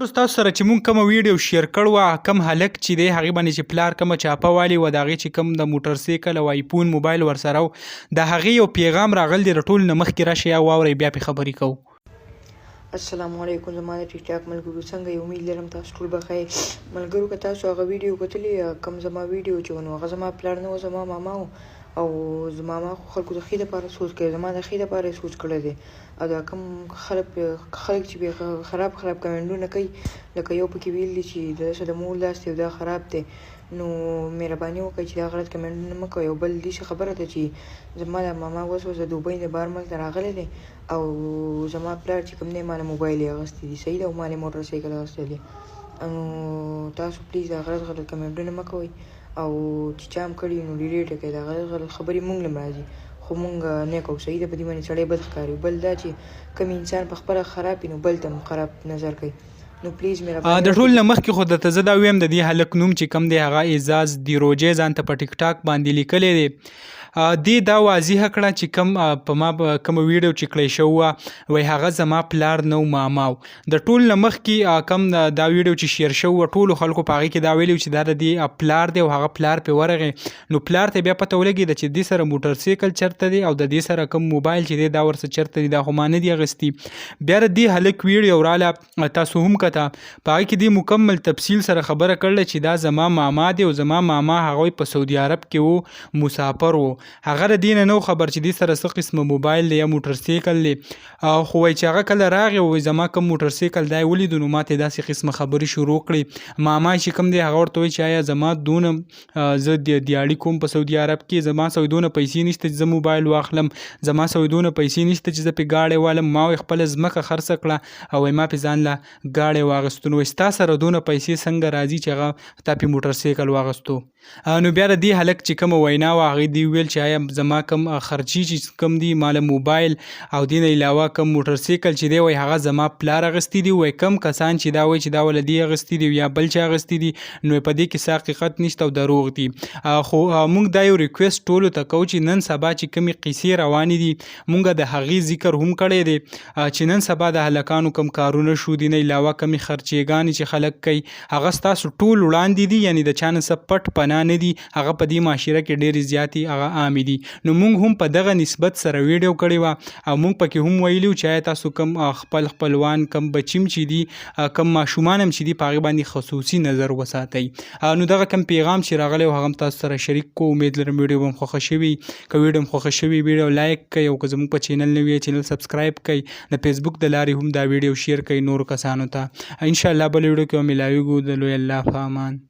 ملګرو ستاسو سره چې مونږ کومه ویډیو شیر کړو کم هلک چې دی هغې باندې چې پلار کومه چاپه والي و د هغې چې کوم د موټرسایکل او آیفون موبایل ورسره و د هغې یو پیغام راغلی دی. د ټولو نه مخکې راشئ یا واورئ بیا پرې خبرې کوو. السلام علیکم زما د ټیک ټاک ملګرو څنګه یې؟ امید لرم تاسو ټول بخیر. ملګرو که تاسو هغه ویډیو کتلې کوم زما ویډیو چې نو هغه زما پلار نه و، زما ماما و او زما ماما خو خلکو د ښې دپاره سوچ کوي، زما د ښې دپاره یې سوچ کړی دی. او دا کوم خلک چې بیا خراب کمنټونه کوي لکه یو پکې ویل دي چې داسې د مور لاس دی او دا خراب دی، نو مهرباني وکړئ چې دا غلط کمنټونه مه کوئ. او بل داسې خبره ده چې زما د ماما اوس د دوبۍ نه بهر ملک ته راغلی دی او زما پلار چې کوم دی ما نه موبایل یې اخیستی دی، صحیح ده، او ما نه موټر سایکل اخیستی دی. نو تاسو پلیز دا غلط کمنټونه مه کوئ او چې چا هم کړي نو ډیلیټ یې کړئ. دا غلط خبرې مونږ له راځي خو مونږ نه کوو، صحیح ده. په دې باندې سړی بد ښکاري. بل دا چې کوم انسان په خپله خراب وي نو بل ته هم خراب نظر کوي. نو پلیز مهرباني د ټول نه مخکې خو درته زه دا ویم د دې هلک نوم چې کوم دی هغه اعزاز دیروجی ځان ته په ټیک ټاک باندې لیکلی دی. دې دا واضحه کړه چې کوم په ما کومه ویډیو چې کړی شوې وه وایي هغه زما پلار نه و، ماما و. د ټول نه مخکې کوم دا ویډیو چې شیر شوی وه ټولو خلکو په هغې کې دا ویلي چې دا د دې پلار دی او هغه پلار پرې ورغی نو پلار ته بیا پته ولګېده چې دې سره موټرسایکل چېرته دی او د دې سره کوم موبایل چې دی دا ورسره چېرته دی، دا خو ما نه دی اخیستي. بیا د دې هلک ویډیو راله تاسو هم کته، په هغې کې دې مکمل تفصیل سره خبره کړله چې دا زما ماما دی او زما ماما هغوی په سعودي عرب کې و، مسافر و. هغه د دې نه نه خبر چې دې سره څه قسمه موبایل دی یا موټرسایکل دی، خو وایي چې هغه کله راغی وایي زما کوم موټرسایکل دا یې ولیدو نو ما ته یې داسې قسمه خبرې شروع کړې. ماما چې کوم دی هغه ورته وایي چې آیا زما دونه زه دیاړي کوم په سعودي عرب کې، زما سره دونه پیسې نشته چې زه موبایل واخلم، زما سره دونه پیسې نشته چې زه پرې گاډی والم. ما وایي خپله ځمکه خرڅه کړه او وایي ما پرې ځان له ګاډی واخیستو. نو وایي ستا سره دونه پیسې څنګه راځي چې هغه تا پرې موټرسایکل واخیستو. نو بیا د دې هلک چې کومه وینا وه هغې دې وویل چې آیا زما کوم خرچي چې کوم دي ماله موبایل او دې نه علاوه کوم موټرسایکل چې دی وایي هغه زما پلار اخیستی دي. وایي کوم کسان چې دا وایي چې دا وله دې اخیستی دي یا بل چا اخیستی دي نو په دې کې څه حقیقت نشته او دروغ دي. خو موږ دا یو ریکویسټ ټولو ته کوو چې نن سبا چې کومې قیسې روانې دي موږ د هغې ذکر هم کړی دی چې نن سبا د هلکانو کوم کارونه شو دي نه علاوه کومې خرچیګانې چې خلک کوي هغه ستاسو ټول وړاندې دي، یعنې د چا نه څه پټ پناه نه دي، هغه په دې معاشره کې ډېرې زیاتې هغه عامې دي. نو موږ هم په دغه نسبت سره ویډیو کړې وه او موږ پکې هم ویلي چې آیا تاسو کوم خپلوان کوم بچیم چې دي کوم ماشومان هم چې دي په هغې باندې خصوصي نظر وساتئ. نو دغه کوم پیغام چې راغلی و هغه هم تاسو سره شریک کو. امید لرم ویډیو به هم خوښه شوي. که ویډیو هم خوښه شوي ویډیو لایک کړئ او که زموږ په چینل نه وي چینل سبسکرایب کړئ. د فیسبوک د لارې هم دا ویډیو شیر کړئ نورو کسانو ته. انشاءالله بل ویډیو کې به ملاویږو. د لوی الله په امان.